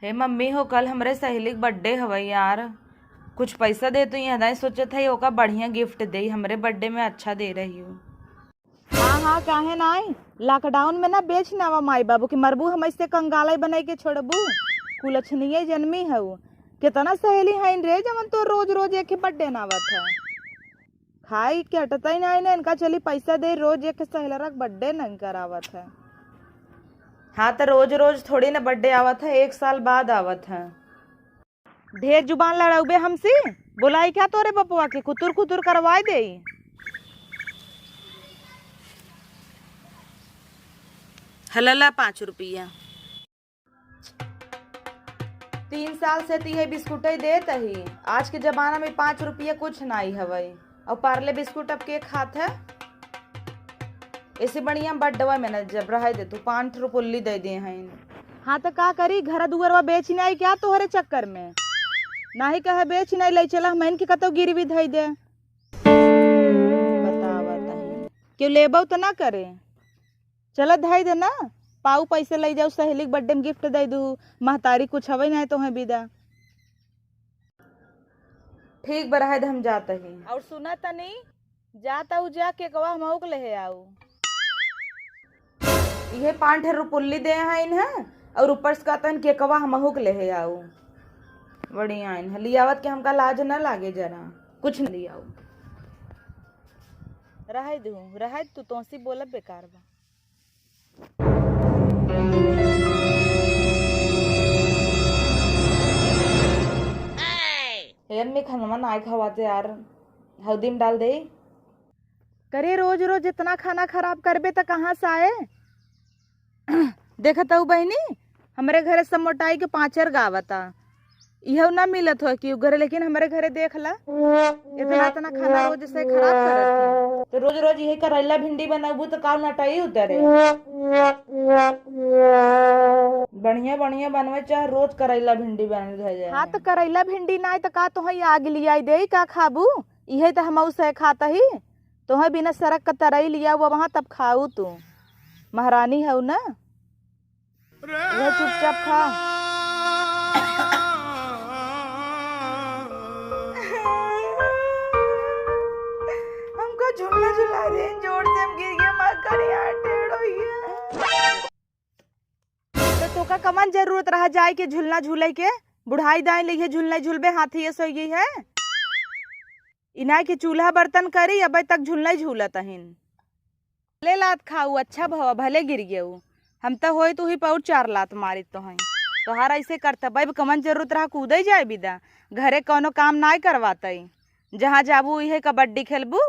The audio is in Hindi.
हे मम्मी हो, कल हमरे सहेली के बर्थडे हवई यार। कुछ पैसा दे तो यहाँ सोचे थे ओका बढ़िया गिफ्ट दे, हमरे बर्थडे में अच्छा दे रही हूँ। हाँ हाँ, काहे नाई। लॉकडाउन में ना बेच नावा माई बाबू की मरबू हम ऐसे कंगाले बनाई के छोड़बू। कुलछनिए जन्मी है वो। कितना सहेली है रे जमन तो रोज रोज एक ही बर्थडे नावत है। खाई के हटता ही नहीं ना इनका, चली पैसा दे रोज एक सहेलरा बर्थडे नहीं करावत है। हाँ तो रोज रोज थोड़ी ना बर्थडे आवत है, एक साल बाद आवत है। ढेर जुबान लड़ाउबे हमसे। बोलाई क्या तोरे बपुआ के कुतुर कुतुर करवाई दे। हलला 5 रुपया। 3 साल से ती है बिस्कुट ही देत ही। आज के जमाना में 5 रुपया कुछ नहीं हवई। और पार्ले बिस्कुट अब के खात है। ऐसे बढ़िया बड्डवा में न जब रहा दे तू 5 रुपये दे दे हैं। हाँ तो का करी, घर दुअरवा बेच नहीं क्या तोहरे चक्कर में। नाही कहे बेच नहीं ले चला हम इनकी कतो गिरवी धई दे। बतावा तही क्यों लेबो तो ना करे। चलो धई दे ना, पाऊ पैसे ले जाऊ सहेली के बर्थडे में गिफ्ट दे दू। महतारी कुछ हवे नहीं तो है विदा। ठीक बरहा हम जाते ही। और सुना तनी, जाता हूँ जा के कवा हम के ले आऊ। ये 5 रुपये दे हैं इन्हें और ऊपर से कहते हैं केकवा हमहू के ले आऊ। बढ़िया इन लियावत के हमका लाज न लागे जरा कुछ न लियाऊ। रह तू तोसी बोला बेकार बा। अम्मी खाना ना खवाते यार, हल्दी में डाल दे। करे रोज रोज इतना खाना खराब करबे तो कहाँ से आए। देखता हूँ बहनी, हमारे घरे सब मोटाई के 5 गावता। यह ना मिलत हो कि घरे, लेकिन हमारे घरे देख ला इतना इतना खाना रोज से खराब करत। तो रोज रोज यही करेला भिंडी बनाबू तो काउ नटाई उतरे। बढ़िया बढ़िया बनवे चाहे रोज करेला भिंडी बन जाए। हाँ तो करेला भिंडी ना तो का तो आग लिया दे का खाबू। यही तो हम से खाता ही तो बिना सरक का तरई लिया हुआ वहां तब खाऊ। तू महारानी है ना, वह चुपचाप खा। हमको झूला झुला दे, जोर से हम गिर गए मत कर यार, टेढ़ हो गया। तो का कमान जरूरत रहा जाए के झूलना झूले के। बुढ़ाई दाई लिए झूलने झूलबे हाथी ये सोई है। इनाय के चूल्हा बर्तन करी अब तक झूलना झूलत हिन। ले लात खाऊ अच्छा भवा भले गिर गयू। हम तो होई तू ही पौर 4 लात मारी तो हैं। तोहार ऐसे करता बैब कमन जरूरत रहा कूदे जाए बिदा। घरे कोनो काम ना करवाते, जहाँ जाबू इहे कबड्डी खेलबू।